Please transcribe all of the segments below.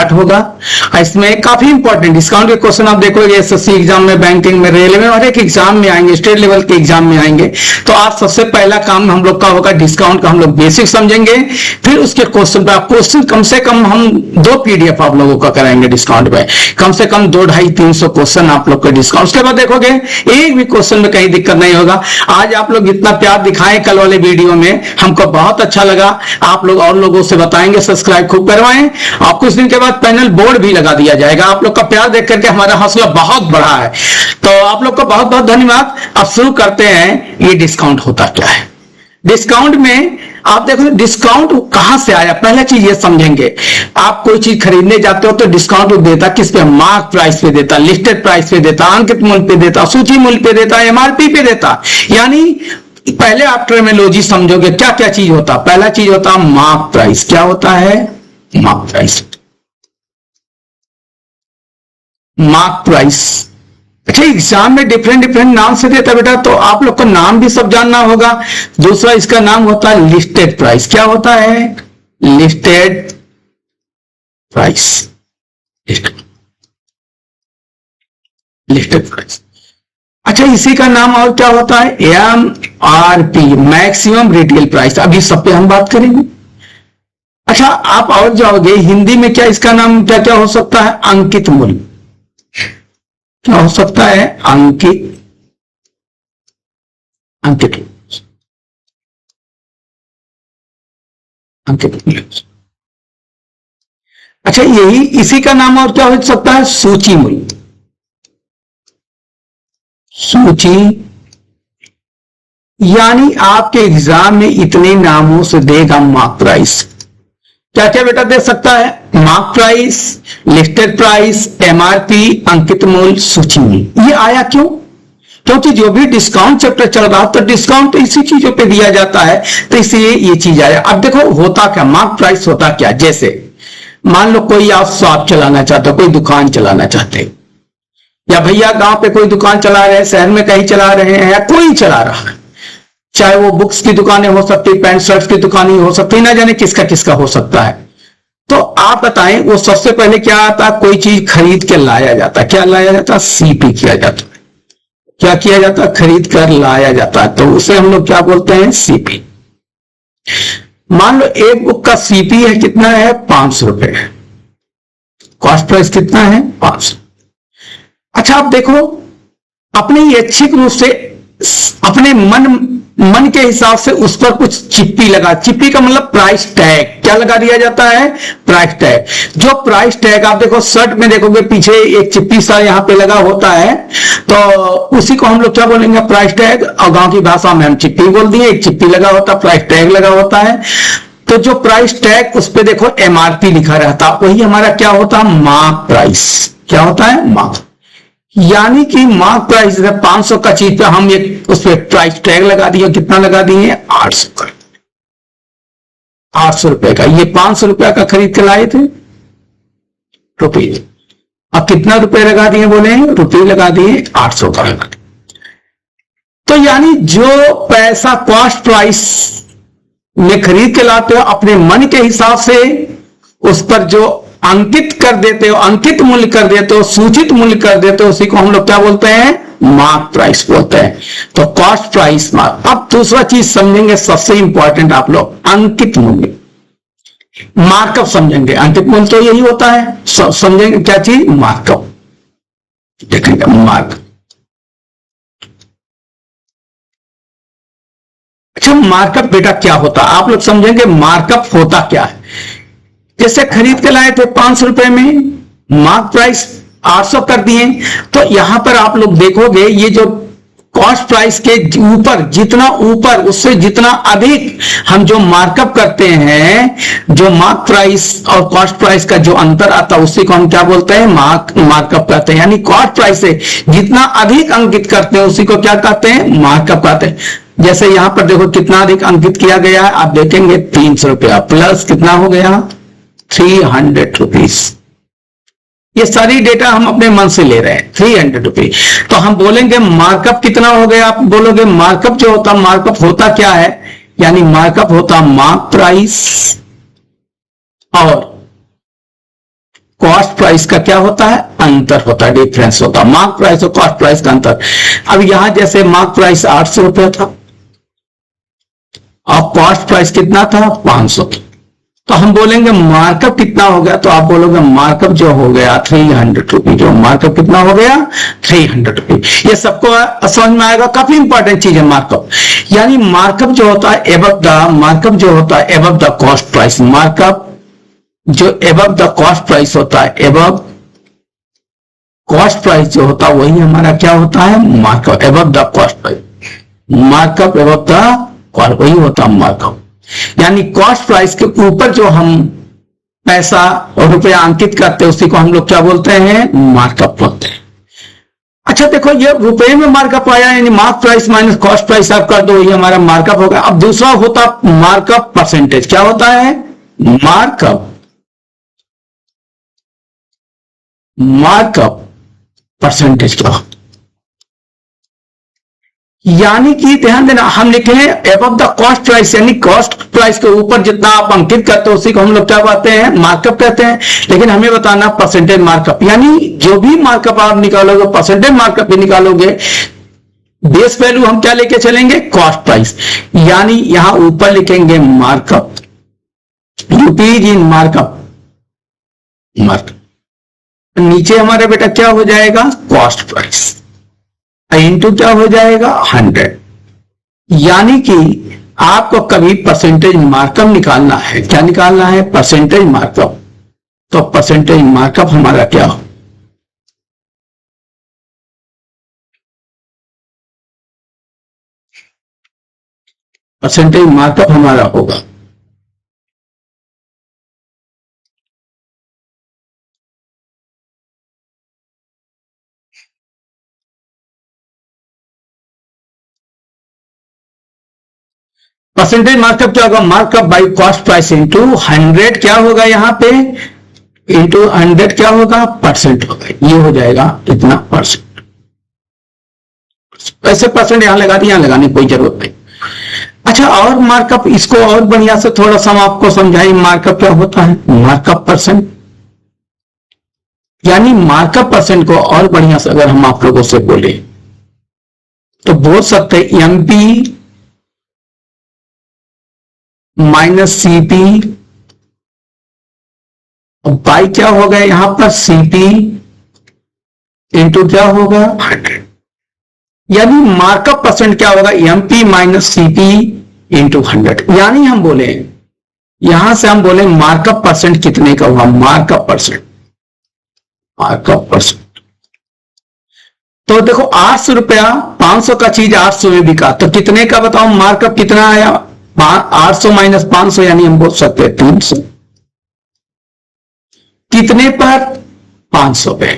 Start होगा। इसमें काफी इंपॉर्टेंट डिस्काउंट के क्वेश्चन आप देखोगे एसएससी एग्जाम में, बैंकिंग में, रेलवे में, हर एक एग्जाम में आएंगे, स्टेट लेवल के एग्जाम में आएंगे। तो आज सबसे पहला काम हम लोग का होगा डिस्काउंट का हम लोग बेसिक समझेंगे, फिर उसके क्वेश्चन पे आप क्वेश्चन कम से कम हम 2 पीडीएफ आप लोगों का कराएंगे डिस्काउंट पे, कम से कम 200-250-300 क्वेश्चन आप लोग का डिस्काउंट। उसके बाद देखोगे एक भी क्वेश्चन में कहीं दिक्कत नहीं होगा। आज आप लोग इतना प्यार दिखाएं कल वाले वीडियो में, हमको बहुत अच्छा लगा। आप लोग और लोगों से बताएंगे, सब्सक्राइब खूब करवाएं। और कुछ दिन के बाद पैनल बोर्ड भी लगा दिया जाएगा। आप लोग का प्यार देख करके हमारा हौसला बहुत बढ़ा है, तो आप लोग का बहुत बहुत धन्यवाद। अब शुरू करते हैं, ये डिस्काउंट होता क्या है। डिस्काउंट में आप देखो डिस्काउंट कहां से आया, पहला चीज ये समझेंगे। आप कोई चीज खरीदने जाते हो तो डिस्काउंट देता किस पे, मार्क प्राइस पे देता, लिस्टेड प्राइस पे देता, अंकित मूल्य पे देता, सूची मूल्य पे देता, एमआरपी पे देता। यानी पहले आप टर्मिनोलॉजी समझोगे क्या क्या चीज होता। पहला चीज होता मार्क प्राइस। क्या होता है मार्क प्राइस? मार्क प्राइस अच्छा एग्जाम में डिफरेंट डिफरेंट नाम से देता बेटा, तो आप लोग को नाम भी सब जानना होगा। दूसरा इसका नाम होता है लिस्टेड प्राइस। क्या होता है लिस्टेड प्राइस? Listed price. अच्छा इसी का नाम और क्या होता है एमआरपी, मैक्सिमम रिटेल प्राइस। अभी सब पे हम बात करेंगे। अच्छा आप और जाओगे हिंदी में, क्या इसका नाम क्या क्या हो सकता है? अंकित मूल्य। क्या हो सकता है? अंकित अंकित अंकित मूल्य। अच्छा यही इसी का नाम और क्या हो सकता है? सूची मूल्य। सूची यानी आपके एग्जाम में इतने नामों से देगा मार्क प्राइस। क्या क्या बेटा दे सकता है? Mark price, listed price, MRP, अंकित मूल्य, सूची मूल्य। ये आया क्यों? क्योंकि जो भी डिस्काउंट चैप्टर चल रहा तो डिस्काउंट तो इसी चीजों पे दिया जाता है, तो इसलिए ये चीज आया। अब देखो होता क्या, मार्क प्राइस होता क्या। जैसे मान लो कोई आप शॉप चलाना चाहते हो, कोई दुकान चलाना चाहते हो, या भैया गांव पे कोई दुकान चला रहे हैं, शहर में कहीं चला रहे हैं, या कोई चला रहा है, चाहे वो बुक्स की दुकानें हो सकती, पैंट शर्ट की दुकानें हो सकती, ना जाने किसका किसका हो सकता है। तो आप बताएं वो सबसे पहले क्या आता? कोई चीज खरीद के लाया जाता। क्या लाया जाता? सीपी किया जाता। क्या किया जाता? खरीद कर लाया जाता है, तो उसे हम लोग क्या बोलते हैं? सीपी। मान लो एक बुक का सीपी है, कितना है? 500 रुपए। कॉस्ट प्राइस कितना है? 500। अच्छा आप देखो अपने ऐच्छिक रूप से अपने मन के हिसाब से उस पर कुछ चिप्पी लगा। चिप्पी का मतलब प्राइस टैग। क्या लगा दिया जाता है? Price tag. जो प्राइस टैग आप देखो शर्ट में देखोगे पीछे एक चिप्पी सा यहां पे लगा होता है, तो उसी को हम लोग क्या बोलेंगे? Price tag. और गांव की भाषा में हम चिप्पी बोल दिए, एक चिप्पी लगा होता, प्राइस टैग लगा होता है। तो जो प्राइस टैग उस पर देखो एमआरपी लिखा रहता, वही हमारा क्या होता? Mark price. क्या होता है? मार्क। यानी कि मार्क प्राइस 500 का चीज पे हम एक उस पर प्राइस टैग लगा दिए। कितना लगा दिए? 800 का। 800 रुपए का। ये 500 रुपए का खरीद के लाए थे रुपये। अब कितना रुपए लगा दिए? बोले रुपये लगा दिए 800 का। तो यानी जो पैसा कॉस्ट प्राइस में खरीद के लाते हो अपने मन के हिसाब से उस पर जो अंकित कर देते हो, अंकित मूल्य कर देते हो, सूचित मूल्य कर देते हो, उसी को हम लोग क्या बोलते हैं? मार्क प्राइस बोलते हैं। तो कॉस्ट प्राइस मार्क। अब दूसरा चीज समझेंगे सबसे इंपॉर्टेंट आप लोग, अंकित मूल्य। मार्कअप समझेंगे। अंकित मूल्य तो यही होता है, समझेंगे क्या चीज? मार्कअप। देखेंगे मार्क। अच्छा मार्कअप बेटा क्या होता है आप लोग समझेंगे। मार्कअप होता क्या है? जैसे खरीद के लाए थे 500 रुपए में, मार्क प्राइस 800 कर दिए, तो यहां पर आप लोग देखोगे ये जो कॉस्ट प्राइस के ऊपर, जितना ऊपर उससे जितना अधिक हम जो मार्कअप करते हैं, जो मार्क प्राइस और कॉस्ट प्राइस का जो अंतर आता है उसी को हम क्या बोलते हैं? मार्कअप कहते हैं। यानी कॉस्ट प्राइस से जितना अधिक अंकित करते हैं उसी को क्या कहते हैं? मार्कअप कहते हैं। जैसे यहां पर देखो कितना अधिक अंकित किया गया है, आप देखेंगे 300 रुपया प्लस कितना हो गया? 300 रुपीज। ये सारी डेटा हम अपने मन से ले रहे हैं। 300 रुपीज। तो हम बोलेंगे मार्कअप कितना हो गया? आप बोलोगे मार्कअप जो होता, मार्कअप होता क्या है? यानी मार्कअप होता मार्क प्राइस और कॉस्ट प्राइस का क्या होता है, अंतर होता है, डिफरेंस होता है, मार्क प्राइस और कॉस्ट प्राइस का अंतर। अब यहां जैसे मार्क प्राइस 800 रुपया था और कॉस्ट प्राइस कितना था, 500, तो हम बोलेंगे मार्कअप कितना हो गया, तो आप बोलोगे मार्कअप जो हो गया 300 रुपीज, जो मार्कअप कितना हो गया 300 रुपीज। ये सबको समझ में आएगा, काफी इंपॉर्टेंट चीज है मार्कअप। यानी मार्कअप जो होता है एबव द, मार्कअप जो होता है above the cost price, markup जो एबव द कॉस्ट प्राइस होता है, एबव कॉस्ट प्राइस जो होता है वही हमारा क्या होता है, markup above the cost price, markup above the cost, वही होता है मार्कअप। यानी कॉस्ट प्राइस के ऊपर जो हम पैसा और रुपया अंकित करते हैं उसी को हम लोग क्या बोलते हैं, मार्कअप बोलते हैं। अच्छा देखो, ये रुपए में मार्कअप आया, यानी mark price minus cost price आप कर दो, ये हमारा मार्कअप होगा। अब दूसरा होता मार्कअप परसेंटेज, क्या होता है, मार्कअप परसेंटेज का, यानी कि ध्यान देना, हम लिखे हैं एबव द कॉस्ट प्राइस, यानी कॉस्ट प्राइस के ऊपर जितना आप अंकित करते हो उसी को हम लोग क्या कहते हैं, मार्कअप कहते हैं। लेकिन हमें बताना परसेंटेज मार्कअप, यानी जो भी मार्कअप आप निकालोगे, परसेंटेज मार्कअप भी निकालोगे, बेस वैल्यू हम क्या लेके चलेंगे, कॉस्ट प्राइस। यानी यहां ऊपर लिखेंगे मार्कअप, रुपीज इन मार्कअप, नीचे हमारे बेटा क्या हो जाएगा, कॉस्ट प्राइस, इंटू क्या हो जाएगा 100। यानी कि आपको कभी परसेंटेज मार्कअप निकालना है, क्या निकालना है, परसेंटेज मार्कअप, तो परसेंटेज मार्कअप हमारा क्या हो, परसेंटेज मार्कअप हमारा होगा परसेंटेज मार्कअप क्या होगा, markup by cost price into 100 क्या होगा, यहां पे इंटू 100 क्या होगा, परसेंट होगा, ये हो जाएगा इतना परसेंट। ऐसे परसेंट यहां लगा दी, यहां लगाने की कोई जरूरत नहीं। अच्छा, और मार्कअप, इसको और बढ़िया से थोड़ा सा हम आपको समझाएं, मार्कअप क्या होता है, मार्कअप परसेंट, यानी मार्कअप परसेंट को और बढ़िया से अगर हम आप लोगों से बोले तो बोल सकते हैं एमपी माइनस सीपी बाई क्या होगा यहां पर, सीपी इंटू क्या होगा 100। यानी मार्कअप परसेंट क्या होगा, एमपी माइनस सीपी इंटू 100। यानी हम बोले, यहां से हम बोले मार्कअप परसेंट कितने का हुआ, मार्कअप परसेंट, मार्कअप परसेंट। तो देखो 800 रुपया, 500 का चीज 800 में बिका, तो कितने का बताओ, मार्कअप कितना आया, 800 माइनस 500, यानी हम बोल सकते हैं 300। कितने पर, 500 पे,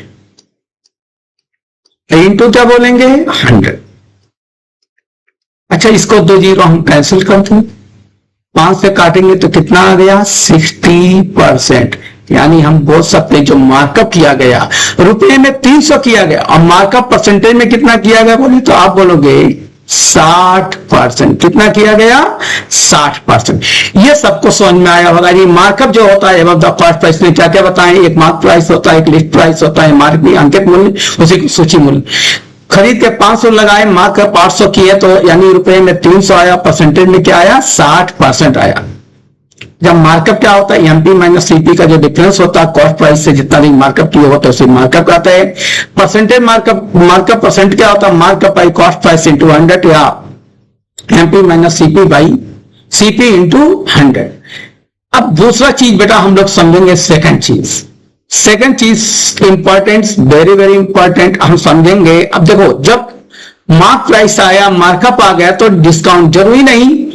इंटू क्या बोलेंगे 100। अच्छा, इसको 2 जीरो हम कैंसिल करते हैं, 5 से काटेंगे तो कितना आ गया, 60%। यानी हम बोल सकते हैं जो मार्कअप किया गया रुपए में 300 किया गया और मार्कअप परसेंटेज में कितना किया गया बोले, तो आप बोलोगे 60%। कितना किया गया, 60%। ये सबको समझ में आया होगा। ये मार्कअप जो होता है एबव द कॉस्ट प्राइस में क्या क्या बताएं, एक मार्क प्राइस होता है, एक लिस्ट प्राइस होता है, मार्क भी अंकित मूल्य, उसी को सूची मूल्य। खरीद के 500 लगाए, मार्कअप 800 किए, तो यानी रुपए में 300 आया, परसेंटेज में क्या आया, 60% आया। जब मार्कअप क्या होता है, एमपी माइनस सीपी का जो डिफरेंस होता है कॉस्ट प्राइस से, जितना भी मार्कअप किया होता है उसे मार्कअप कहते हैं। परसेंटेज मार्कअप, मार्कअप परसेंट क्या होता है, markup by cost price into 100 या MP minus CP by CP into 100। अब दूसरा चीज बेटा हम लोग समझेंगे, सेकंड चीज इंपॉर्टेंट, वेरी वेरी इंपॉर्टेंट हम समझेंगे। अब देखो, जब मार्क प्राइस आया, मार्कअप आ गया, तो डिस्काउंट जरूरी नहीं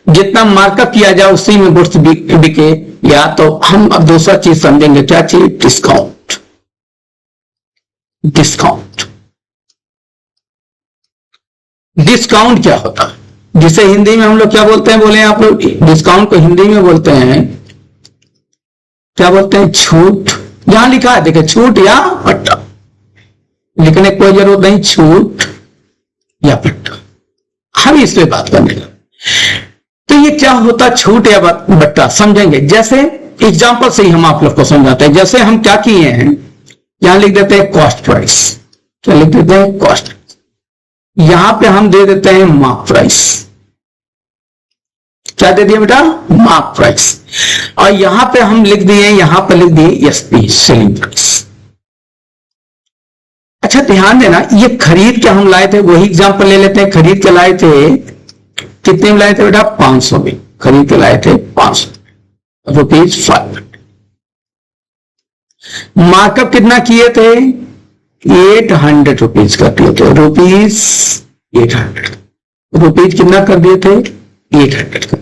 जितना मार्कअप किया जाए उसी में गुड्स बिके, या तो हम अब दूसरा चीज समझेंगे, क्या चीज, डिस्काउंट। डिस्काउंट क्या होता है, जिसे हिंदी में हम लोग क्या बोलते हैं, बोले आप लोग, डिस्काउंट को हिंदी में बोलते हैं, क्या बोलते हैं, छूट। यहां लिखा है देखिए, छूट या पट्टा, लिखने की कोई जरूरत नहीं, छूट या पट्टा, हम इसमें बात करने लगे। तो ये क्या होता, छूट या बट्टा, समझेंगे। जैसे एग्जाम्पल से ही हम आप लोग को समझाते हैं। जैसे हम क्या किए हैं, यहां लिख देते हैं कॉस्ट प्राइस, क्या लिख देते हैं कॉस्ट, यहां पे हम दे देते हैं मार्क प्राइस, क्या दे दिया बेटा मार्क प्राइस, और यहां पे हम लिख दिए, यहां पर लिख दिए एसपी सेलिंग प्राइस। अच्छा ध्यान देना, ये खरीद के हम लाए थे, वही एग्जाम्पल ले लेते हैं। खरीद के लाए थे, कितने में लाए थे बेटा 500 में, खरीद के लाए थे 500 रुपीज 500। मार्कअप कितना किए थे 800 रुपीज कर दिए थे, रुपीज 800, रुपीज कितना कर दिए थे 800 कर।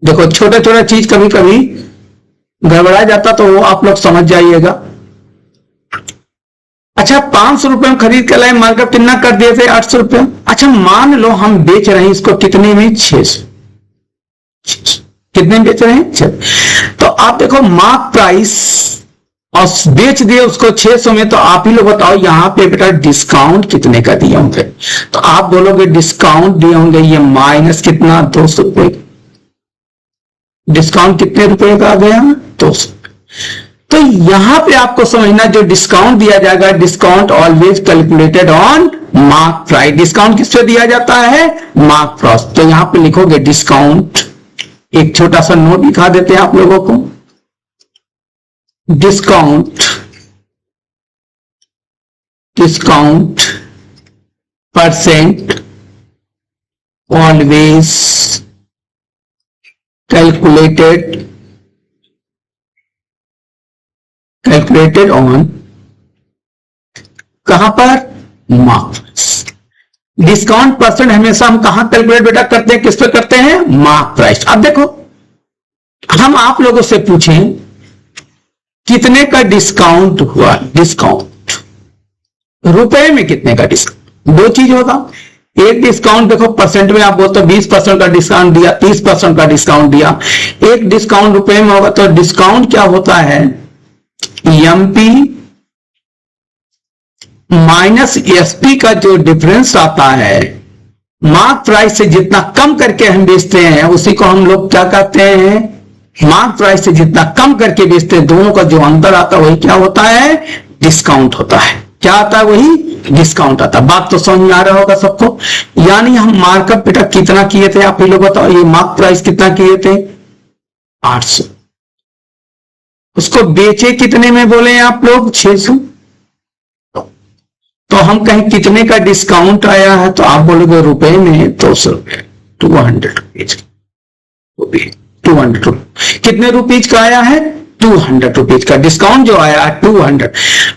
देखो छोटा छोटा चीज कभी कभी गड़बड़ा जाता तो वो आप लोग समझ जाइएगा। अच्छा 500 रुपए में खरीद के लाए, मार्कअप कितना कर दिए थे 800 रुपए। अच्छा मान लो हम बेच रहे हैं इसको कितने में 600, कितने में बेच रहे हैं 600। तो आप देखो मार्क प्राइस और बेच दिए उसको 600 में, तो आप ही लोग बताओ यहां पे बेटा डिस्काउंट कितने का दिए होंगे। तो आप बोलोगे डिस्काउंट दिए होंगे ये माइनस कितना 200 रुपए, डिस्काउंट कितने रुपए का आ गया 200। तो यहां पे आपको समझना जो डिस्काउंट दिया जाएगा, discount always calculated on mark price. Discount किस पे दिया जाता है मार्क प्राइस। तो यहां पे लिखोगे डिस्काउंट, एक छोटा सा नोट दिखा देते हैं आप लोगों को, discount, discount percent always calculated on, कहां पर मार्क। डिस्काउंट परसेंट हमेशा हम कहां कैलकुलेट बेटा करते हैं, किस पे करते हैं मार्क प्राइस। अब देखो हम आप लोगों से पूछें कितने का डिस्काउंट हुआ, डिस्काउंट रुपए में कितने का डिस्काउंट, दो चीज होगा। एक डिस्काउंट देखो परसेंट में आप बोलते 20% का डिस्काउंट दिया, 30% का डिस्काउंट दिया। एक डिस्काउंट रुपए में होगा। तो डिस्काउंट क्या होता है एमपी माइनस एसपी का जो डिफरेंस आता है, मार्क प्राइस से जितना कम करके हम बेचते हैं उसी को हम लोग क्या कहते हैं, मार्क प्राइस से जितना कम करके बेचते हैं दोनों का जो अंतर आता है वही क्या होता है डिस्काउंट होता है। क्या आता है वही डिस्काउंट आता है। बात तो समझ में आ रहा होगा सबको। यानी हम मार्कअप बेटा कितना किए थे आप ही लोग बताओ, ये मार्क प्राइस कितना किए थे 800, उसको बेचे कितने में बोले आप लोग 600। तो हम कहें कितने का डिस्काउंट आया है, तो आप बोलोगे रुपए में 200 रुपए, 200 रुपीज, 200 रुपीज। कितने रुपीज का आया है 200 रुपीज का डिस्काउंट जो आया है 200।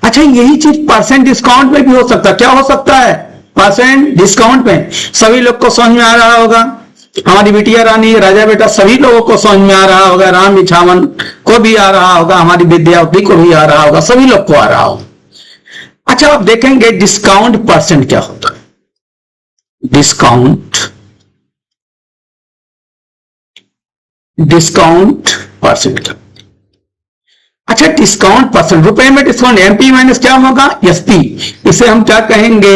अच्छा यही चीज परसेंट डिस्काउंट में भी हो सकता है। क्या हो सकता है परसेंट डिस्काउंट में। सभी लोग को समझ में आ रहा होगा, हमारी बिटिया रानी राजा बेटा सभी लोगों को समझ में आ रहा होगा, राम बिछावन को भी आ रहा होगा, हमारी विद्यावती को भी आ रहा होगा, सभी लोग को आ रहा होगा। अच्छा आप देखेंगे डिस्काउंट परसेंट क्या होता है, डिस्काउंट परसेंट क्या। अच्छा डिस्काउंट परसेंट रुपए में डिस्काउंट एमपी माइनस क्या होगा एसपी। इसे हम क्या कहेंगे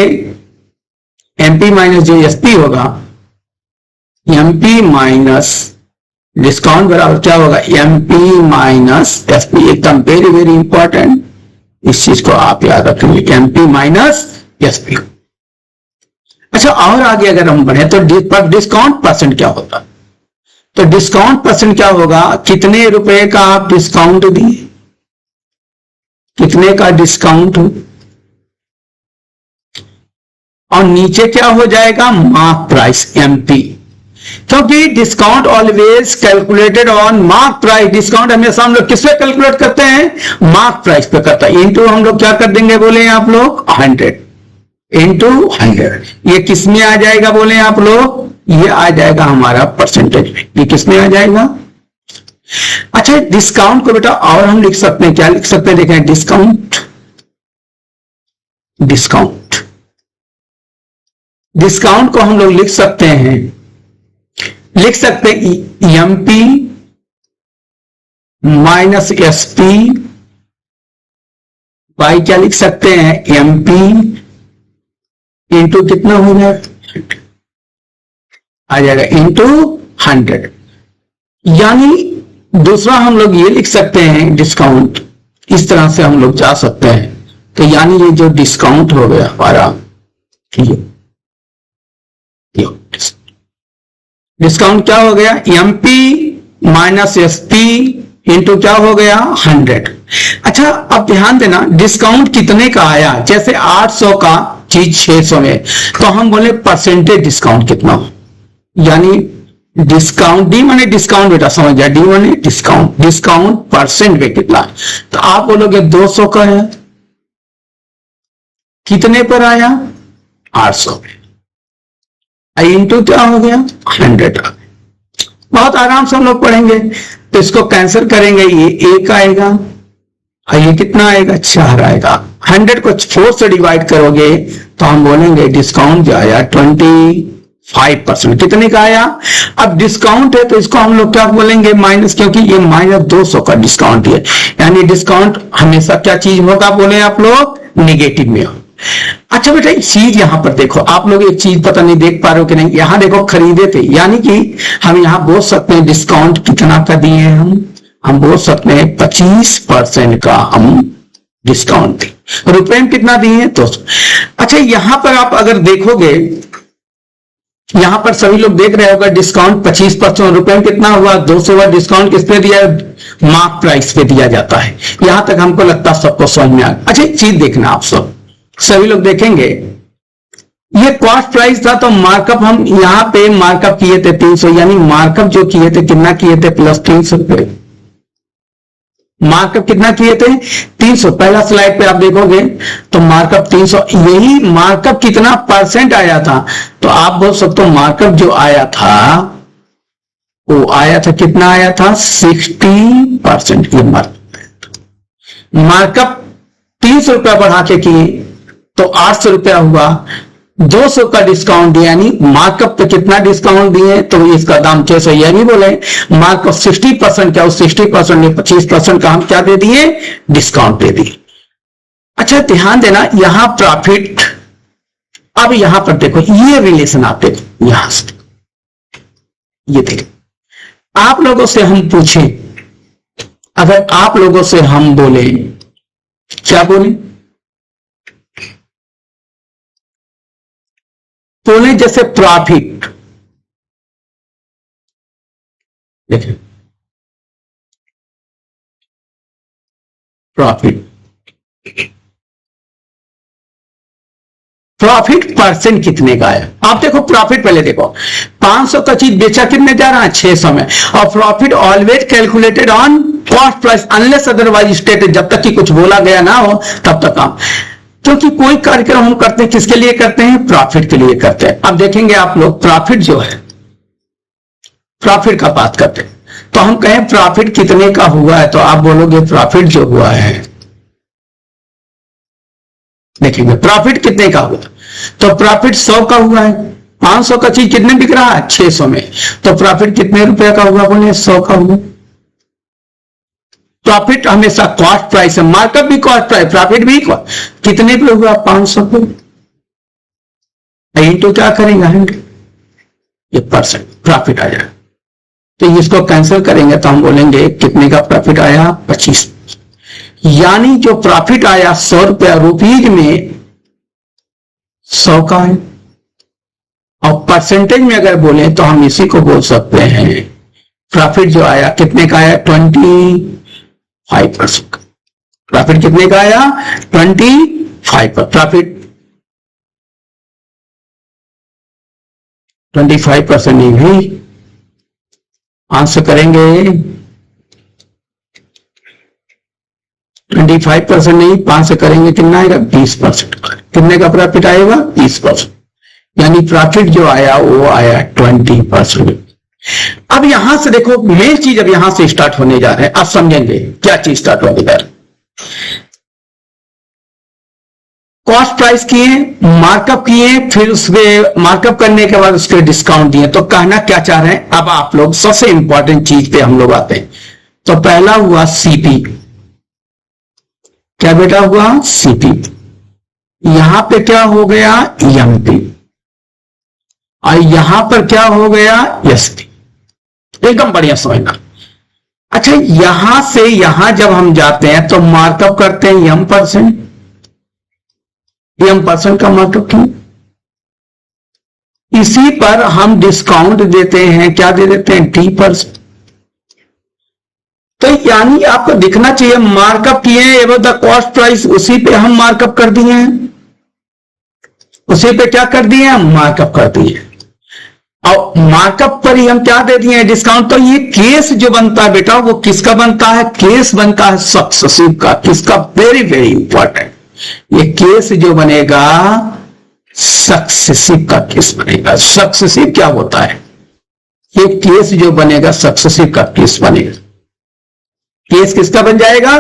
एमपी माइनस जो एसपी होगा, एमपी माइनस डिस्काउंट बराबर क्या होगा एमपी माइनस एसपी। एकदम वेरी वेरी इंपॉर्टेंट, इस चीज को आप याद रखेंगे एमपी माइनस एसपी। अच्छा और आगे अगर हम बढ़े तो डिस्काउंट परसेंट क्या होता है। तो डिस्काउंट परसेंट क्या होगा, कितने रुपए का आप डिस्काउंट दिए, कितने का डिस्काउंट हो, और नीचे क्या हो जाएगा मार्क प्राइस एमपी। क्योंकि discount always calculated on mark price. Discount हमेशा हम लोग किस पे कैलकुलेट करते हैं मार्क प्राइस पे करता है। इंटू हम लोग क्या कर देंगे बोले आप लोग 100 इंटू 100। ये किस में आ जाएगा बोले आप लोग, ये आ जाएगा हमारा परसेंटेज में। ये किस में आ जाएगा। अच्छा डिस्काउंट को बेटा और हम लिख सकते हैं, क्या लिख सकते हैं देखें डिस्काउंट, डिस्काउंट डिस्काउंट को हम लोग लिख सकते हैं एमपी माइनस एसपी बाई क्या लिख सकते हैं एमपी इंटू कितना हो जाएगा आ जाएगा इंटू 100। यानी दूसरा हम लोग ये लिख सकते हैं डिस्काउंट, इस तरह से हम लोग जा सकते हैं। तो यानी ये जो डिस्काउंट हो गया हमारा, डिस्काउंट क्या हो गया, MP माइनस SP इंटू क्या हो गया 100। अच्छा अब ध्यान देना, डिस्काउंट कितने का आया, जैसे 800 का चीज 600 में, तो हम बोले परसेंटेज डिस्काउंट कितना हो, यानी डिस्काउंट, डी माने डिस्काउंट, बेटा समझ गया, डी माने डिस्काउंट, डिस्काउंट परसेंट में कितना, तो आप बोलोगे 200 का है, कितने पर आया 800 पे, इंटू क्या हो गया 100 आ गया। बहुत आराम से हम लोग पढ़ेंगे, तो इसको कैंसिल करेंगे, ये 1 आएगा और ये कितना आएगा 4 आएगा। 100 को 4 से डिवाइड करोगे तो हम बोलेंगे डिस्काउंट जो आया 25%, कितने का आया। अब डिस्काउंट है तो इसको हम लोग क्या बोलेंगे माइनस, क्योंकि ये -200 का डिस्काउंट है, यानी डिस्काउंट हमेशा क्या चीज होगा बोले आप लोग, नेगेटिव में हो। अच्छा बेटा एक चीज यहां पर देखो, आप लोग एक चीज पता नहीं देख पा रहे हो कि नहीं, यहां देखो खरीदे थे, यानी कि हम यहां बोल सकते हैं डिस्काउंट कितना का दिए हैं हम बोल सकते हैं 25% का हम डिस्काउंट थे। रुपए में कितना दिए हैं 200। अच्छा यहां पर आप अगर देखोगे, यहां पर सभी लोग देख रहे होगा डिस्काउंट 25%, रुपए में कितना हुआ 200 हुआ। डिस्काउंट किस पे दिया, मार्क प्राइस पे दिया जाता है। यहां तक हमको लगता है सबको समझ में आ गया। अच्छा एक चीज देखना, आप सब सभी लोग देखेंगे, ये कॉस्ट प्राइस था तो मार्कअप हम यहां पे मार्कअप किए थे 300, यानी मार्कअप जो किए थे कितना किए थे प्लस 300 रुपए, मार्कअप कितना किए थे 300। पहला स्लाइड पे आप देखोगे तो मार्कअप 300, यही मार्कअप कितना परसेंट आया था, तो आप बोल सकते हो मार्कअप जो आया था वो आया था, कितना आया था 60%। ये मार्कअप 300 रुपया बढ़ा के किए तो 800 रुपया हुआ, 200 का डिस्काउंट दिया, यानी मार्कअप पे कितना डिस्काउंट दिए तो इसका दाम 600, यह नहीं बोले मार्कअप 60% क्या, 60% ने 25% का हम क्या दे दिए डिस्काउंट दे दिए। अच्छा ध्यान देना यहां प्रॉफिट, अब यहां पर देखो ये रिलेशन आते यहां से, ये देखो आप लोगों से हम पूछे, अगर आप लोगों से हम बोले, क्या बोले, बोले जैसे प्रॉफिट, देखिए प्रॉफिट परसेंट कितने का है। आप देखो प्रॉफिट, पहले देखो 500 का चीज बेचा कितने जा रहा है 600 में, और profit always calculated on cost price unless otherwise stated, जब तक कि कुछ बोला गया ना हो तब तक हम, क्योंकि कोई कार्यक्रम हम करते हैं किसके लिए करते हैं, प्रॉफिट के लिए करते हैं। अब देखेंगे आप लोग प्रॉफिट जो है, प्रॉफिट का बात करते हैं तो हम कहें प्रॉफिट कितने का हुआ है, तो आप बोलोगे प्रॉफिट जो हुआ है, देखेंगे प्रॉफिट कितने का हुआ, तो प्रॉफिट 100 का हुआ है। 500 का चीज कितने बिक रहा है 600 में, तो प्रॉफिट कितने रुपए का हुआ, बोले 100 का हुआ। प्रॉफिट हमेशा कॉस्ट प्राइस है, मार्कअप भी कॉस्ट प्राइस, प्रॉफिट भी कितने पे हुआ 500 पे, इंटू क्या करेंगे 100, ये परसेंट प्रॉफिट आ जाए। तो इसको कैंसिल करेंगे तो हम बोलेंगे कितने का प्रॉफिट आया 25, यानी जो प्रॉफिट आया 100 रुपया रुपीज में 100 का है। और परसेंटेज में अगर बोले तो हम इसी को बोल सकते हैं प्रॉफिट जो आया कितने का आया 25%। प्रॉफिट कितने का आया 25%, प्रॉफिट 25% नहीं हुई, आंसर करेंगे 25% नहीं, 5 से करेंगे कितना आएगा 20%। कितने का प्रॉफिट आएगा 20%, यानी प्रॉफिट जो आया वो आया 20%। अब यहां से देखो मेन चीज अब यहां से स्टार्ट होने जा रहे हैं, आप समझेंगे क्या चीज स्टार्ट होने जा रही है। कॉस्ट प्राइस किए, मार्कअप किए, फिर उसके मार्कअप करने के बाद उसके डिस्काउंट दिए, तो कहना क्या चाह रहे हैं। अब आप लोग सबसे इंपॉर्टेंट चीज पे हम लोग आते हैं, तो पहला हुआ सीपी, क्या बेटा हुआ सीपी, यहां पे क्या हो गया एमपी, और यहां पर क्या हो गया एसपी। एकदम बढ़िया समझना। अच्छा, यहां से यहां जब हम जाते हैं तो मार्कअप करते हैं m%, m% का मार्कअप क्यों? इसी पर हम डिस्काउंट देते हैं, क्या दे देते हैं, t%। तो यानी आपको दिखना चाहिए मार्कअप किए हैं एवं द कॉस्ट प्राइस, उसी पे हम मार्कअप कर दिए हैं, उसी पे क्या कर दिए हैं, मार्कअप कर दिए। और मार्कअप पर ही हम क्या दे दिए हैं, डिस्काउंट। तो ये केस जो बनता है बेटा वो किसका बनता है, केस बनता है सक्सेसिव का। किसका, वेरी वेरी इंपॉर्टेंट, ये केस जो बनेगा सक्सेसिव का केस बनेगा। सक्सेसिव क्या होता है, ये केस जो बनेगा सक्सेसिव का केस बनेगा। केस किसका बन जाएगा,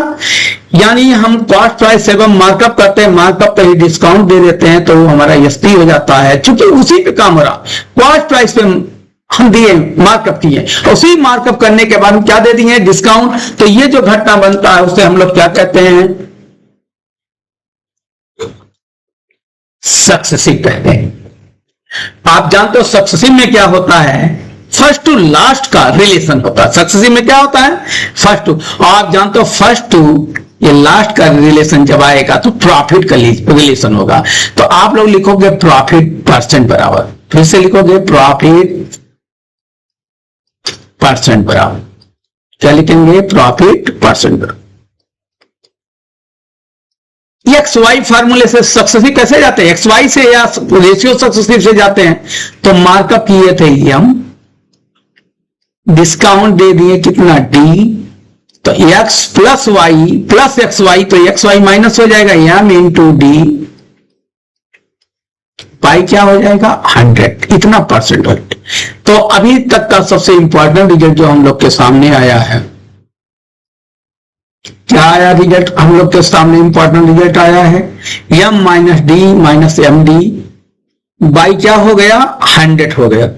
यानी हम कॉस्ट प्राइस एवं मार्कअप करते हैं, मार्कअप पे ही डिस्काउंट दे देते हैं तो वो हमारा एसपी हो जाता है, क्योंकि उसी पे काम हो रहा। कॉस्ट प्राइस पे हम दिए, मार्कअप किए, उसी मार्कअप करने के बाद हम क्या दे दिए, डिस्काउंट। तो ये जो घटना बनता है उसे हम लोग क्या कहते हैं, सक्सेसिव कहते हैं। आप जानते हो सक्सेसिव में क्या होता है, फर्स्ट टू लास्ट का रिलेशन होता है। सक्सेसिव में क्या होता है, फर्स्ट टू, और आप जानते हो फर्स्ट टू ये लास्ट का रिलेशन जब आएगा तो प्रॉफिट का रिलेशन होगा। तो आप लोग लिखोगे प्रॉफिट परसेंट बराबर, फिर से लिखोगे प्रॉफिट परसेंट बराबर, क्या लिखेंगे, प्रॉफिट परसेंट बराबर। एक्स वाई फार्मूले से सक्सेसिव कैसे जाते हैं, एक्स वाई से या रेशियो सक्सेसिव से जाते हैं। तो मार्कअप किए थे एम, डिस्काउंट दे दिए कितना, डी। तो x plus y plus x y, तो एक्स वाई माइनस हो जाएगा, एम इंटू डी, पाई क्या हो जाएगा, 100, इतना परसेंट। तो अभी तक का सबसे इंपॉर्टेंट रिजल्ट जो हम लोग के सामने आया है, क्या आया रिजल्ट, हम लोग के सामने इंपॉर्टेंट रिजल्ट आया है, m minus d minus m d by क्या हो गया, 100 हो गया।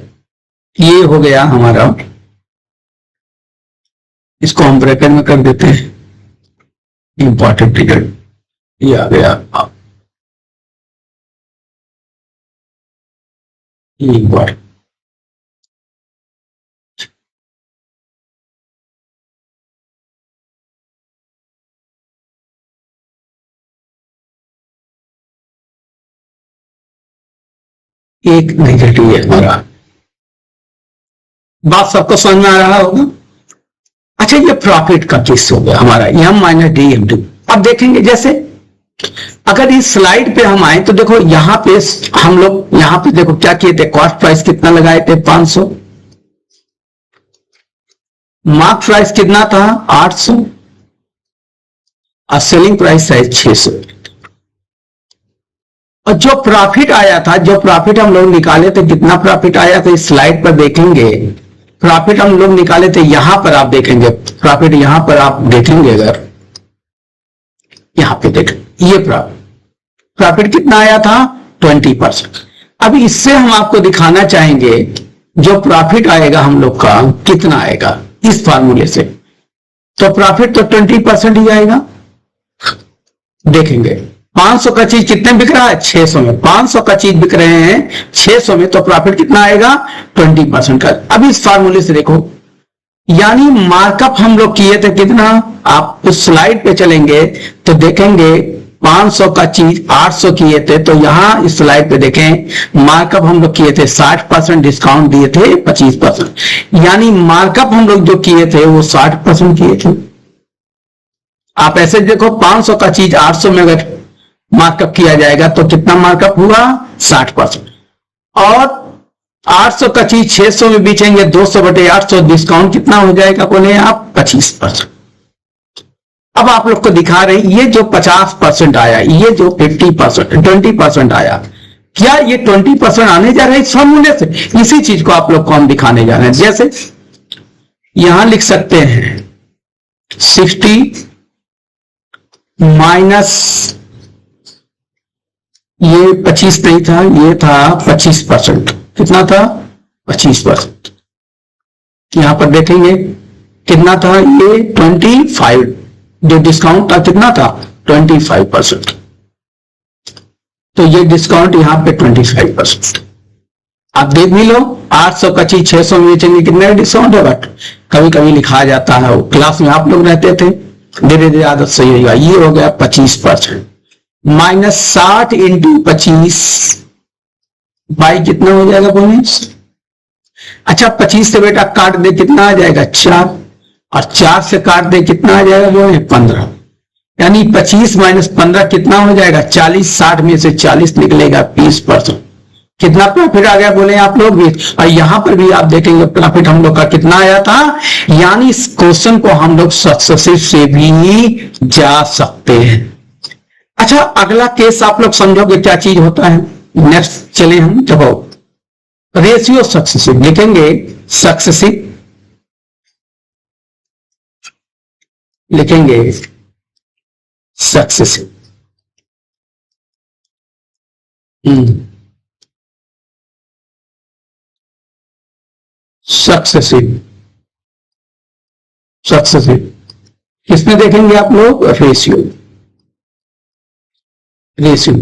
ये हो गया हमारा, इसको हम ब्रैकेट में कर देते हैं, इंपॉर्टेंट रिजल्ट ये आ गया। इंपॉर्टेंट, एक नेगेटिव है हमारा, बात सबको समझ में आ रहा होगा। अच्छा, ये प्रॉफिट का केस हो गया हमारा, m minus d m d. अब देखेंगे जैसे अगर इस स्लाइड पे हम आए तो देखो यहां पे हम लोग यहां पे देखो क्या किए थे, कॉस्ट प्राइस कितना लगाए थे, 500, मार्क प्राइस कितना था, 800, और सेलिंग प्राइस है 600। और जो प्रॉफिट आया था, जो प्रॉफिट हम लोग निकाले थे, कितना प्रॉफिट आया था, इस स्लाइड पर देखेंगे। प्रॉफिट हम लोग निकाले थे, यहां पर आप देखेंगे प्रॉफिट, यहां पर आप देखेंगे, अगर यहां पे देखें, ये प्रॉफिट कितना आया था, 20%। अब इससे हम आपको दिखाना चाहेंगे जो प्रॉफिट आएगा हम लोग का कितना आएगा इस फार्मूले से। तो प्रॉफिट तो 20% ही आएगा। देखेंगे 500 का चीज कितने बिक रहा है, 600 में। 500 का चीज बिक रहे हैं 600 में, तो प्रॉफिट कितना आएगा, 20% का। अब इस फार्मूले से देखो, यानी मार्कअप हम लोग किए थे कितना, आप उस स्लाइड पे चलेंगे तो देखेंगे 500 का चीज 800 किए थे, तो यहां इस स्लाइड पे देखें मार्कअप हम लोग किए थे 60%, डिस्काउंट दिए थे 25%, यानी मार्कअप हम लोग जो किए थे वो 60% किए थे। आप ऐसे देखो 500 का चीज 800 में अगर मार्कअप किया जाएगा तो कितना मार्कअप हुआ, 60%। और 800 का चीज 600 में बेचेंगे, 200/800, डिस्काउंट कितना हो जाएगा, बोले आप 25%। अब आप लोग को दिखा रहे हैं ये जो 50% आया, ये जो 50%, 20% आया, क्या ये 20% आने जा रहा है इस फॉर्मूले से? इसी चीज को आप लोग को हम दिखाने जा रहे हैं। जैसे यहां लिख सकते हैं 60 माइनस ये 25 नहीं था, ये था 25%। कितना था, 25%। यहां पर देखेंगे कितना था, ये 25, जो डिस्काउंट था कितना था, 25%। तो ये डिस्काउंट यहां पे 25%। आप देख भी लो, 800 का चीज 600 में बेचेंगे, कितने डिस्काउंट है। बट कभी कभी लिखा जाता है, वो क्लास में आप लोग रहते थे, धीरे धीरे आदत सही होगा। ये हो गया 25%, -60 इंटू 25 बाई कितना हो जाएगा बोले। अच्छा 25 से बेटा काट दे कितना आ जाएगा 4, और 4 से काट दे कितना आ जाएगा बोले 15, यानी 25 - 15 कितना हो जाएगा 40। 60 में से 40 निकलेगा 20%। कितना प्रॉफिट आ गया बोले आप लोग भी। और यहां पर भी आप देखेंगे प्रॉफिट हम लोग का कितना आया था, यानी इस क्वेश्चन को हम लोग सक्सेसिव से भी जा सकते हैं। अच्छा अगला केस आप लोग समझोगे क्या चीज होता है। नेक्स्ट चले हम, देखो रेशियो सक्सेसिव लिखेंगे, सक्सेसिव लिखेंगे, सक्सेसिव सक्सेसिव सक्सेसिव किसमें देखेंगे आप लोग, रेशियो, रेशियो।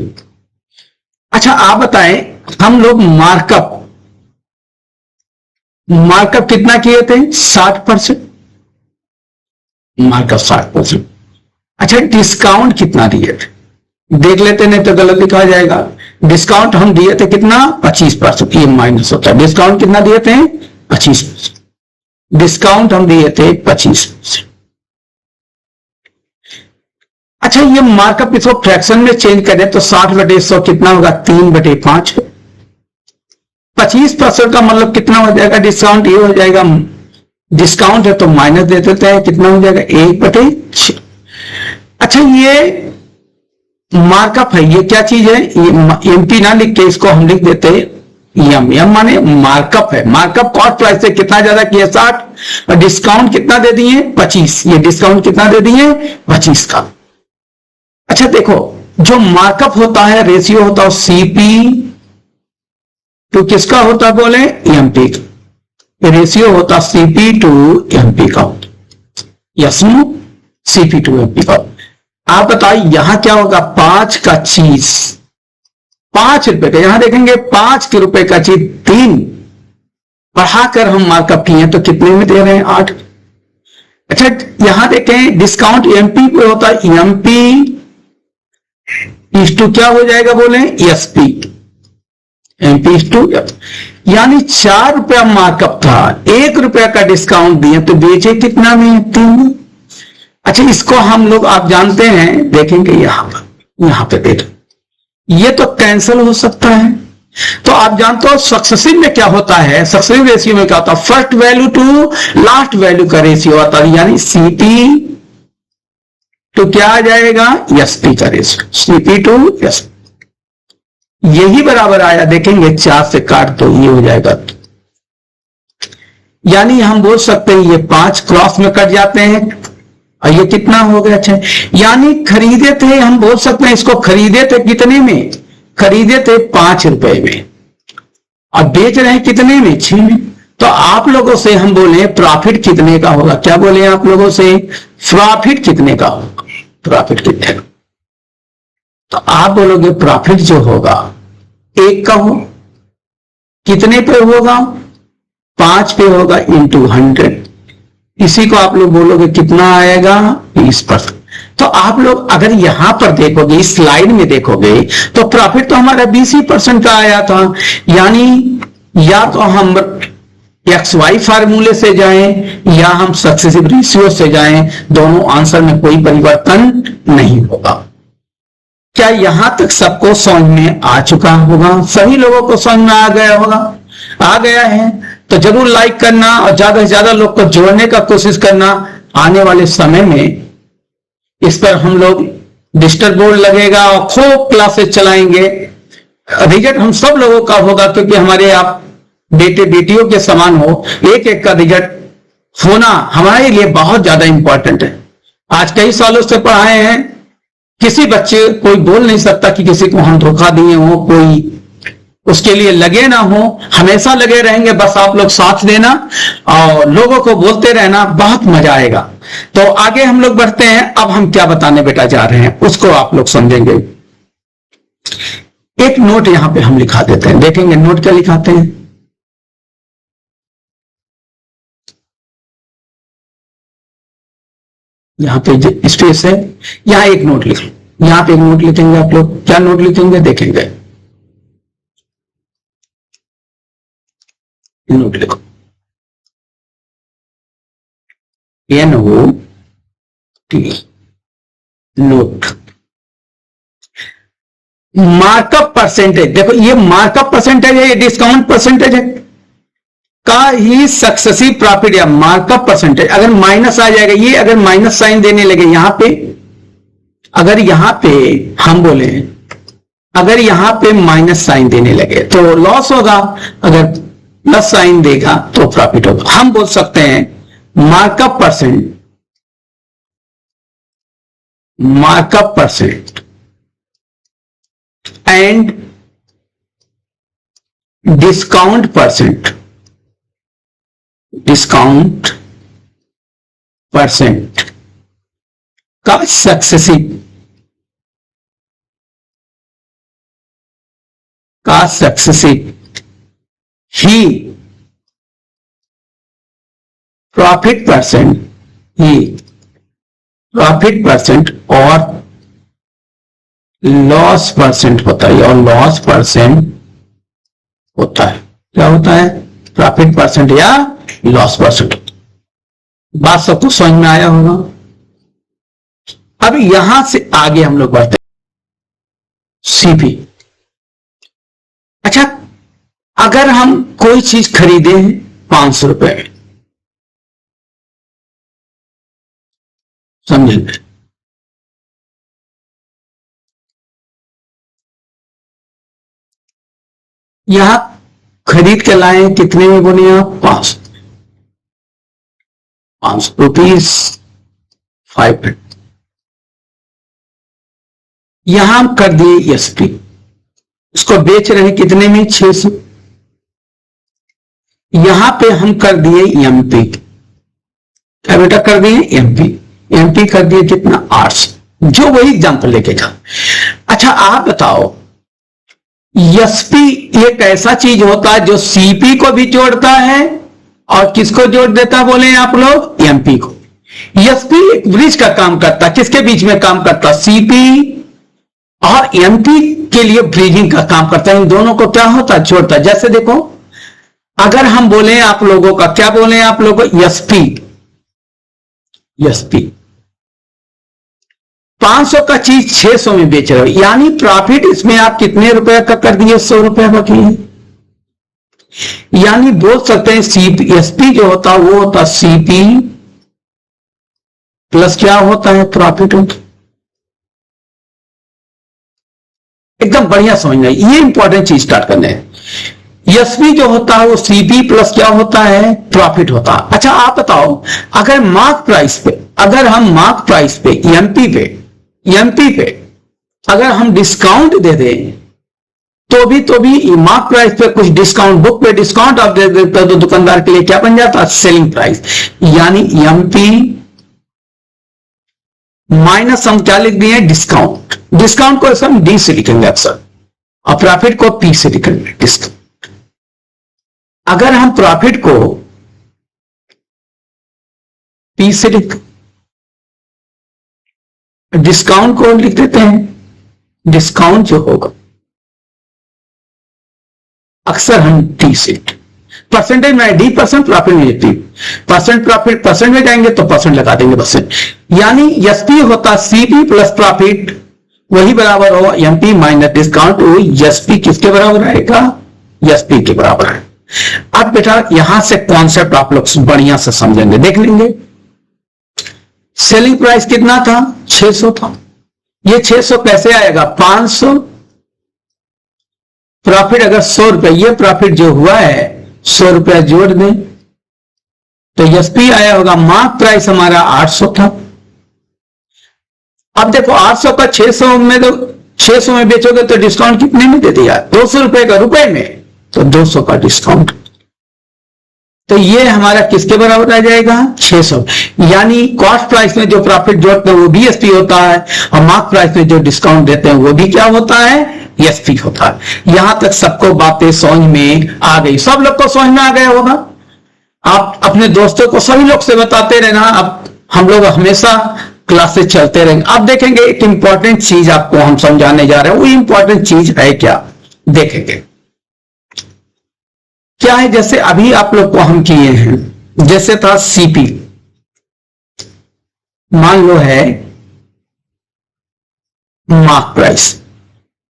अच्छा आप बताएं, हम लोग मार्कअप कितना किए थे 60%, मार्कअप 60%। अच्छा डिस्काउंट कितना दिए थे, देख लेते नहीं तो गलत लिखा जाएगा। डिस्काउंट हम दिए थे कितना 25%, ये माइनस होता है। डिस्काउंट कितना दिए थे 25%, डिस्काउंट हम दिए थे 25%। अच्छा ये मार्कअप इसको फ्रैक्शन में चेंज करें तो 60/100 कितना होगा 3/5। 25% का मतलब कितना हो जाएगा डिस्काउंट, ये हो जाएगा, डिस्काउंट है तो माइनस दे देते हैं, कितना हो जाएगा 1/6। अच्छा ये मार्कअप है, ये क्या चीज है, ये एमपी ना लिख के इसको हम लिख देते यम, यम माने मार्कअप है। मार्कअप कॉस्ट प्राइस से कितना ज्यादा किया 60, और डिस्काउंट कितना दे दिए 25, ये डिस्काउंट कितना दे दिए 25 का। अच्छा देखो जो मार्कअप होता है रेशियो होता है सीपी टू किसका होता है बोले एमपी, रेशियो होता सीपी टू एमपी का, यस सीपी टू एमपी का। आप बताइए यहां क्या होगा, 5 का चीज 5 रुपए का, यहां देखेंगे 5 के रुपए का चीज 3 बढ़ाकर हम मार्कअप किए तो कितने में दे रहे हैं 8। अच्छा यहां देखें डिस्काउंट एमपी पे होता है, एमपी इस टू क्या हो जाएगा बोले एसपी, एमपी इस टू, यानी 4 रुपया मार्कअप था, 1 रुपया का डिस्काउंट दिए तो बेचे कितना में 3। अच्छा इसको हम लोग आप जानते हैं, देखेंगे यहां पे देख, ये तो कैंसिल हो सकता है। तो आप जानते हो सक्सेसिव में क्या होता है, सक्सेसिव रेशियो में क्या होता है, first value to last value का रेशियो आता है, यानी सीपी तो क्या आ जाएगा एसपी का रेशियो, सीपी टू एसपी, यही बराबर आया। देखेंगे 4 से काट तो ये हो जाएगा, यानी हम बोल सकते हैं ये 5 क्रॉस में कट जाते हैं और ये कितना हो गया 6, यानी खरीदे थे, हम बोल सकते हैं इसको खरीदे थे कितने में, खरीदे थे 5 रुपए में और बेच रहे हैं कितने में 6 में। तो आप लोगों से हम बोले प्रॉफिट कितने का होगा, क्या बोले आप लोगों से प्रॉफिट कितने का होगा, प्रॉफिट कितने का, तो आप बोलोगे प्रॉफिट जो होगा 1 का हो, कितने पे होगा 5 पे होगा इंटू 100, इसी को आप लोग बोलोगे कितना आएगा 20%। तो आप लोग अगर यहां पर देखोगे इस स्लाइड में देखोगे तो प्रॉफिट तो हमारा 20% का आया था, यानी या तो हम XY फार्मूले से जाएं या हम सक्सेसिव रेशियो से जाएं, दोनों आंसर में कोई परिवर्तन नहीं होगा। क्या यहां तक सबको समझ में आ चुका होगा, सभी लोगों को समझ में आ गया होगा, आ गया है तो जरूर लाइक करना और ज्यादा से ज्यादा लोग को जोड़ने का कोशिश करना। आने वाले समय में इस पर हम लोग डिजिटल बोर्ड लगेगा और खूब क्लासेस चलाएंगे। रिजल्ट हम सब लोगों का होगा क्योंकि हमारे आप बेटे बेटियों के समान हो, एक एक का रिजल्ट होना हमारे लिए बहुत ज्यादा इंपॉर्टेंट है। आज कई सालों से पढ़ाए हैं, किसी बच्चे कोई बोल नहीं सकता कि किसी को हम धोखा दिए हो, कोई उसके लिए लगे ना हो, हमेशा लगे रहेंगे। बस आप लोग साथ देना और लोगों को बोलते रहना, बहुत मजा आएगा। तो आगे हम लोग बढ़ते हैं। अब हम क्या बताने बेटा जा रहे हैं उसको आप लोग समझेंगे। एक नोट यहां पे हम लिखा देते हैं, देखेंगे नोट क्या लिखाते हैं। यहां पे स्पेस है, यहां एक नोट लिख लो, यहां पे एक नोट लिखेंगे आप लोग। क्या नोट लिखेंगे देखेंगे, नोट लिखो, NOT, नोट। मार्कअप परसेंटेज, देखो ये मार्कअप परसेंटेज है, ये डिस्काउंट परसेंटेज है का ही सक्सेसिव प्रॉफिट या मार्कअप परसेंटेज। अगर माइनस आ जाएगा, ये अगर माइनस साइन देने लगे यहां पे, अगर यहां पे हम बोले, अगर यहां पे माइनस साइन देने लगे तो लॉस होगा, अगर प्लस साइन देगा तो प्रॉफिट होगा। हम बोल सकते हैं markup percent and discount percent का सक्सेसिव ही प्रॉफिट परसेंट और लॉस परसेंट होता है, और लॉस परसेंट होता है। क्या होता है? प्रॉफिट परसेंट या लॉस परसेंट। बात सबको समझ में आया होगा। अब यहां से आगे हम लोग बढ़ते हैं सीपी। अच्छा, अगर हम कोई चीज खरीदे हैं 500 रुपए में, समझेंगे, यहां खरीद के लाए कितने में बोले आप? 500 रुपीज 5। यहां हम कर दिए एसपी, इसको बेच रहे हैं कितने में? 600। यहां पे हम कर दिए एमपी, क्या बेटा कर दिए? एमपी कर दिए कितना? 800। जो वही एग्जांपल लेके जा। अच्छा आप बताओ, एसपी एक ऐसा चीज होता है जो सीपी को भी जोड़ता है और किसको जोड़ देता है बोले आप लोग? एमपी को। एसपी एक ब्रिज का काम करता है, किसके बीच में काम करता है? सीपी और एमपी के लिए ब्रिजिंग का काम करता है। इन दोनों को क्या होता है? जोड़ता है। जैसे देखो, अगर हम बोले आप लोगों का, क्या बोले आप लोगों? एसपी 500 का चीज 600 में बेच रहे हो, यानी प्रॉफिट इसमें आप कितने रुपए का कर दिए? 100 रुपए बाकी है। यानी बोल सकते हैं सीपी, एसपी जो होता है वो होता सीपी प्लस क्या होता है? प्रॉफिट होता। एकदम बढ़िया समझना, ये इंपॉर्टेंट चीज स्टार्ट करने हैं। एसपी जो होता है वो सीपी प्लस क्या होता है? प्रॉफिट होता है। अच्छा आप बताओ, अगर मार्क प्राइस पे, अगर हम मार्क प्राइस पे एमपी पे अगर हम डिस्काउंट दे दें तो भी मार्क प्राइस पे कुछ डिस्काउंट, बुक पे डिस्काउंट आप दे देते हो तो दुकानदार के लिए क्या बन जाता है? Selling price. यानी एमपी माइनस हम क्या लिख दिए? डिस्काउंट। डिस्काउंट को हम डी से लिखेंगे अक्सर, और प्रॉफिट को पी से लिखेंगे, डिस्काउंट। अगर हम प्रॉफिट को पी से लिख, डिस्काउंट को लिख देते हैं, डिस्काउंट जो होगा अक्सर हम टी से, परसेंटेज में डी परसेंट, प्रॉफिट में टी परसेंट, प्रॉफिट परसेंट में जाएंगे तो परसेंट लगा देंगे परसेंट। यानी एसपी होता सीपी प्लस प्रॉफिट, वही बराबर होगा एमपी माइनस डिस्काउंट। वो एसपी किसके बराबर आएगा? एसपी के बराबर है। अब बेटा यहां से कॉन्सेप्ट आप लोग बढ़िया से समझेंगे, देख लेंगे। सेलिंग प्राइस कितना था? 600 था। ये 600 कैसे आएगा? 500 प्रॉफिट, अगर 100 रुपए, ये प्रॉफिट जो हुआ है 100 रुपया जोड़ दें तो एसपी आया होगा। मार्क प्राइस हमारा 800 था। अब देखो 800 का 600 में, तो 600 में बेचोगे तो डिस्काउंट कितने में दे दिया? 200 रुपए का रुपए में, तो 200 का डिस्काउंट। तो ये हमारा किसके बराबर आ जाएगा? 600। यानी कॉस्ट प्राइस में जो प्रॉफिट जोड़ते हैं वो भी एसपी होता है, और मार्क प्राइस में जो डिस्काउंट देते हैं वो भी क्या होता है? एसपी होता है। यहां तक सबको बातें समझ में आ गई? सब लोग को समझ में आ गया होगा। आप अपने दोस्तों को, सभी लोग से बताते रहना, आप हम लोग हमेशा क्लासेस चलते रहेंगे। अब देखेंगे एक इंपॉर्टेंट चीज आपको हम समझाने जा रहे हैं, वो इंपॉर्टेंट चीज है क्या, देखेंगे क्या है। जैसे अभी आप लोग को हम किए हैं, जैसे था सीपी, मान लो है मार्क प्राइस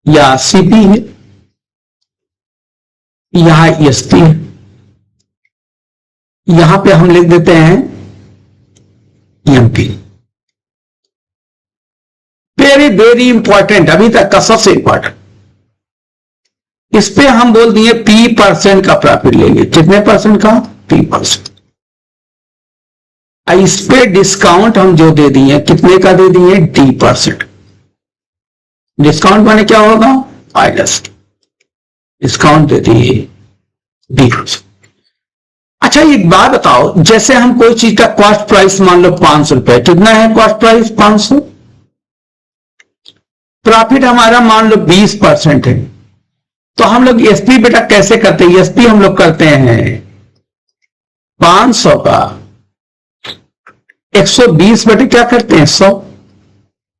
या सीपी है, यहां एसपी है, यहां पे हम लिख देते हैं एमपी। वेरी वेरी इंपॉर्टेंट, अभी तक का सबसे इंपॉर्टेंट। इस पे हम बोल दिए P% का प्रॉफिट लेंगे। कितने परसेंट का? P%। इस पे डिस्काउंट हम जो दे दिए, कितने का दे दिए? D%। डिस्काउंट माने क्या होगा? माइनस, डिस्काउंट दे दिए D%। अच्छा एक बात बताओ, जैसे हम कोई चीज का कॉस्ट प्राइस मान लो 500 रुपए, कितना है कॉस्ट प्राइस? 500। प्रॉफिट हमारा मान लो 20% है, तो हम लोग एसपी बेटा कैसे करते हैं? एसपी हम लोग करते हैं 500 का 120 बटे क्या करते हैं? 100,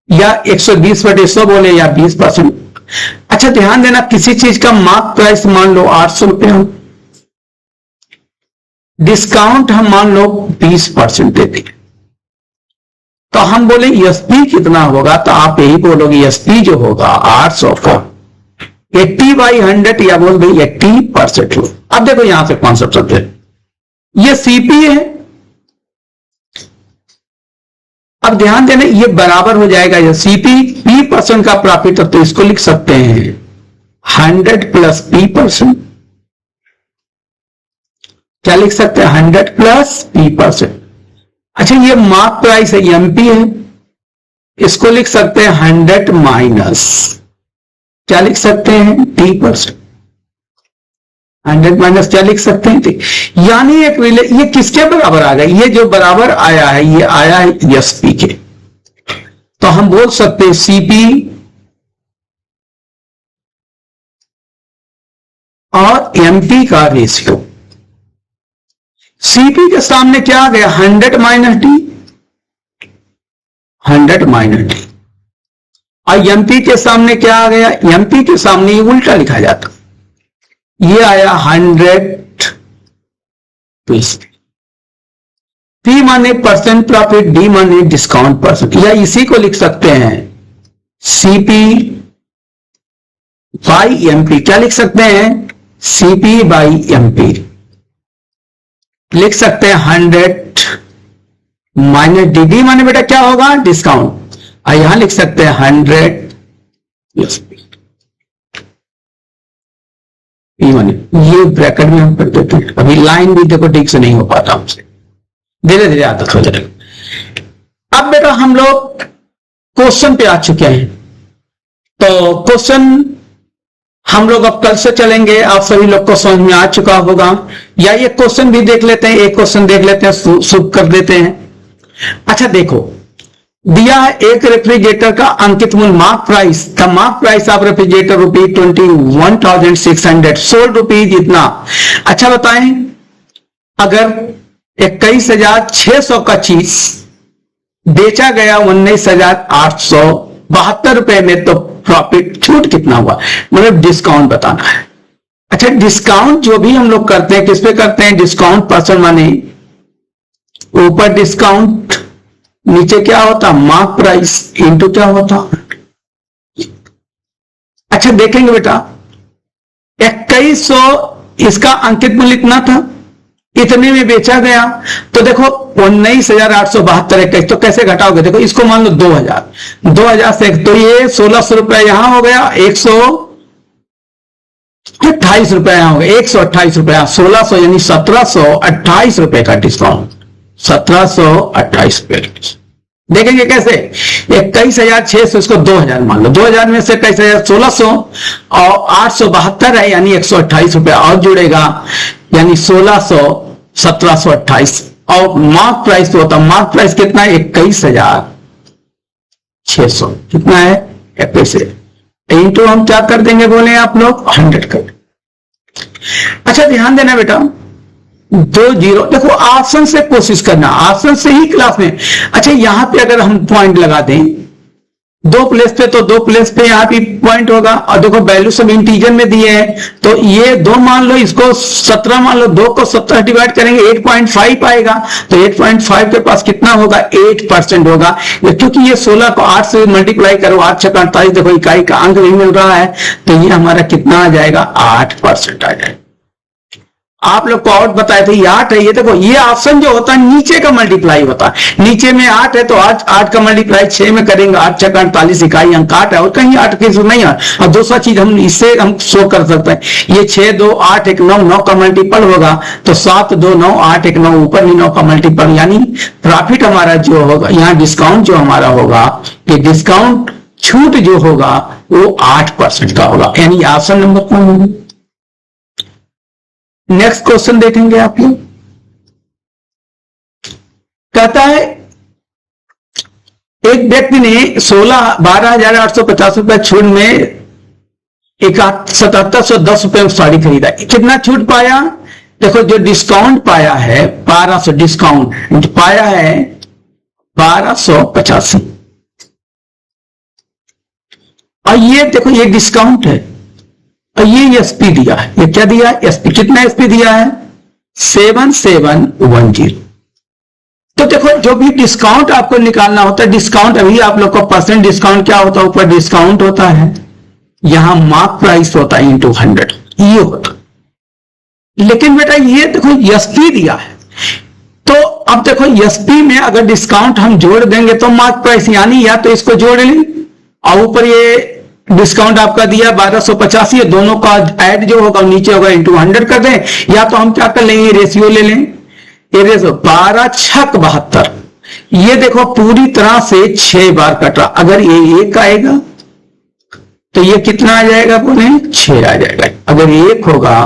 या 120 बटे 100 बोले, या 20%। अच्छा ध्यान देना, किसी चीज का मार्क प्राइस मान लो 800 रुपए, हम डिस्काउंट हम मान लो 20% देते हैं, तो हम बोले एसपी कितना होगा? तो आप यही बोलोगे एसपी जो होगा 800 का 80/100, या बोल दो 80%। अब देखो यहां से कॉन्सेप्ट समझे, ये सीपी है। अब ध्यान देना, ये बराबर हो जाएगा, ये सीपी P% का प्रॉफिट है, तो इसको लिख सकते हैं 100 प्लस P%। क्या लिख सकते हैं? 100 प्लस P%। अच्छा ये मार्क प्राइस है, एमपी है, इसको लिख सकते हैं 100 माइनस, क्या लिख सकते हैं? D%। 100 माइनस क्या लिख सकते हैं? यानी एक ये किसके बराबर आ गया? ये जो बराबर आया है, ये आया है एसपी के। तो हम बोल सकते हैं सीपी और एमपी का रेशियो। सीपी के सामने क्या आ गया? 100 माइनस डी, 100 माइनस डी। और एमपी के सामने क्या आ गया? एमपी के सामने ये उल्टा लिखा जाता, ये आया 100 P माने परसेंट प्रॉफिट, डी माने डिस्काउंट परसेंट, या इसी को लिख सकते हैं सीपी बाई एमपी। क्या लिख सकते हैं? CP by MP. लिख सकते हैं 100 माइनस डी, डी माने बेटा क्या होगा? डिस्काउंट। और यहां लिख सकते हैं 100 एसपी, माने ये ब्रैकेट में हम कर देते हैं। अभी लाइन भी देखो ठीक से नहीं हो पाता हमसे, धीरे धीरे आदत हो जाएगा। अब बेटा हम लोग क्वेश्चन पे आ चुके हैं, तो क्वेश्चन हम लोग अब कल से चलेंगे, आप सभी लोग को समझ में आ चुका होगा। या ये क्वेश्चन भी देख लेते हैं, एक क्वेश्चन देख लेते हैं, शुभ कर देते हैं। अच्छा देखो, दिया है एक रेफ्रिजरेटर का अंकित मूल्य mark price, the mark price of refrigerator ₹21,600, sold rupees इतना। अच्छा बताएं, अगर 21,600 का चीज बेचा गया 19,872 रुपए में, तो प्रॉफिट छूट कितना हुआ? मतलब डिस्काउंट बताना है। अच्छा डिस्काउंट जो भी हम लोग करते हैं, किस पे करते हैं? डिस्काउंट परसेंट माने ऊपर डिस्काउंट, नीचे क्या होता? मार्क प्राइस इनटू क्या होता? अच्छा देखेंगे बेटा, 2100 इसका अंकित मूल्य इतना था, इतने में बेचा गया, तो देखो 19,872, तो कैसे घटाओगे? देखो इसको मान लो 2000 से, तो ये 1600 रुपए यहां हो गया, 128 रुपए यहां हो गया, 128 रुपए, 1600 यानी 1728 रुपए का डिस्काउंट, 1728 रुपए। देखेंगे कैसे? 21,600 इसको 2000 मान लो, 2000 में से 21,1600 और 872 है, यानी 128 रुपए और जुड़ेगा, यानी 1600 1728। और मार्क प्राइस तो होता, मार्क प्राइस कितना है? 21,600। कितना है? 21। इंटू हम क्या कर देंगे बोले आप लोग? 100 कर। अच्छा ध्यान देना बेटा, 2 जीरो। देखो ऑप्शन से कोशिश करना, ऑप्शन से ही क्लास में। अच्छा यहां पे अगर हम पॉइंट लगा दें 2 प्लेस पे, तो 2 प्लेस पे यहाँ पे पॉइंट होगा। और देखो वैल्यू सब इंटीजर में दिए हैं, तो ये 2 मान लो, इसको 17 मान लो, 2 को 17 डिवाइड करेंगे 8.5 आएगा। तो 8.5 के पास कितना होगा, 8% होगा। क्योंकि ये 16 को 8 से मल्टीप्लाई करो, 8 6 48, देखो इकाई का अंक भी मिल रहा है, तो ये हमारा कितना आ जाएगा, 8% आ जाएगा। आप लोग को और बताए थे, ये 8 है। ये देखो ये ऑप्शन जो होता है नीचे का मल्टीप्लाई होता है। नीचे में 8 है तो 8 का मल्टीप्लाई 6 में करेंगे, 8 6 48 इकाई अंक 8 है, और कहीं 8 के नहीं है। और दूसरा चीज हम इससे हम शो कर सकते हैं, ये 6 2 8 1 9, 9 का मल्टीपल होगा तो 7 2 9 8 1 9, ऊपर भी 9 का मल्टीपल, यानी प्रॉफिट हमारा जो होगा, यहाँ डिस्काउंट जो हमारा होगा, ये डिस्काउंट छूट जो होगा वो 8% का होगा, यानी ऑप्शन नंबर कौन होगा। नेक्स्ट क्वेश्चन देखेंगे आप लोग। कहता है एक व्यक्ति ने 12,850 रुपए छूट में 7,710 रुपए में साड़ी खरीदा। कितना छूट पाया, देखो जो डिस्काउंट पाया है 1200, डिस्काउंट पाया है 1285, और ये देखो ये डिस्काउंट है, और ये एसपी दिया है। ये क्या दिया है, एसपी। कितना एसपी दिया है, 7710। तो देखो जो भी डिस्काउंट आपको निकालना होता है, डिस्काउंट अभी आप लोग को परसेंट डिस्काउंट क्या होता है, ऊपर डिस्काउंट होता है, यहां मार्क प्राइस होता है इंटू 100, ये होता। लेकिन बेटा ये देखो एसपी दिया है, तो अब देखो एसपी में अगर डिस्काउंट हम जोड़ देंगे तो मार्क प्राइस, यानी या तो इसको जोड़ लें और ऊपर ये डिस्काउंट आपका दिया 1285, दोनों का ऐड जो होगा नीचे होगा इंटू 100 कर दें, या तो हम क्या कर लेंगे, रेशियो ले लें। ये रेशियो 12 6 72, ये देखो पूरी तरह से 6 बार कटा। अगर ये 1 आएगा तो ये कितना आ जाएगा बोले, 6 आ जाएगा। अगर 1 होगा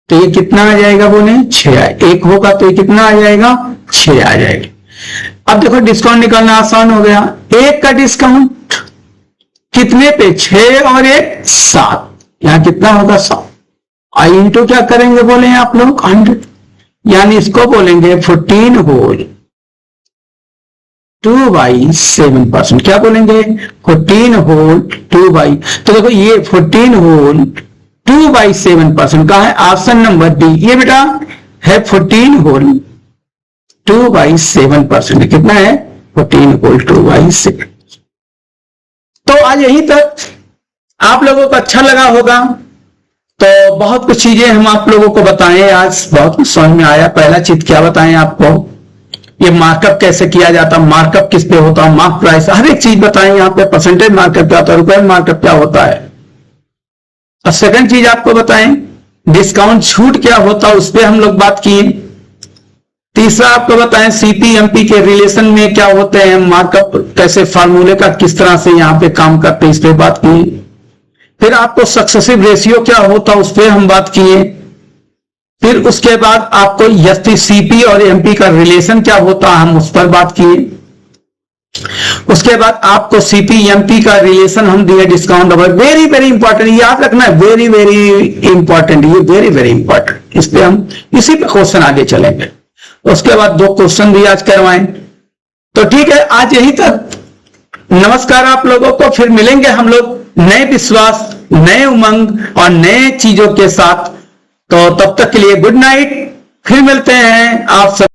तो ये कितना आ जाएगा बोले, 6 1 होगा तो ये कितना आ जाएगा, 6 आ जाएगा। अब देखो डिस्काउंट निकालना आसान हो गया। 1 का डिस्काउंट कितने पे, 6 और 1 7, यहां कितना होगा 7, आई इंटू क्या करेंगे बोले आप लोग 100, यानी इसको बोलेंगे 14 होल 2/7%। क्या बोलेंगे, 14 होल 2 तो देखो ये 14 होल 2/7% का है, ऑप्शन नंबर डी। ये बेटा है 14 होल 2/7%। कितना है, 14 होल 2/7। तो आज यहीं तक आप लोगों को अच्छा लगा होगा। तो बहुत कुछ चीजें हम आप लोगों को बताएं, आज बहुत कुछ समझ में आया। पहला चीज क्या बताएं आपको, ये मार्कअप कैसे किया जाता, मार्कअप किस पे होता, मार्क प्राइस, हर एक चीज बताएं। यहाँ पे परसेंटेज मार्कअप क्या होता है, रुपए मार्कअप क्या होता है। और सेकंड चीज आपको बताएं डिस्काउंट छूट क्या होता है, उस पर हम लोग बात किए। तीसरा आपको बताएं सीपी एमपी के रिलेशन में क्या होते हैं, मार्कअप कैसे, फार्मूले का किस तरह से यहां पे काम करते हैं, इस पे बात की। फिर आपको सक्सेसिव रेशियो क्या होता है, उस पर हम बात किए। फिर उसके बाद आपको एसपी सीपी और एमपी का रिलेशन क्या होता है, हम उस पर बात किए। उसके बाद आपको सीपी एमपी का रिलेशन हम दिए डिस्काउंट। वेरी वेरी इंपॉर्टेंट, याद रखना है, वेरी वेरी इंपॉर्टेंट, ये वेरी वेरी इंपॉर्टेंट। इस पे हम इसी पे क्वेश्चन आगे चलेंगे। उसके बाद 2 क्वेश्चन भी आज करवाएं। तो ठीक है, आज यही तक। नमस्कार आप लोगों को, फिर मिलेंगे हम लोग नए विश्वास, नए उमंग और नए चीजों के साथ। तो तब तक के लिए गुड नाइट, फिर मिलते हैं आप सब।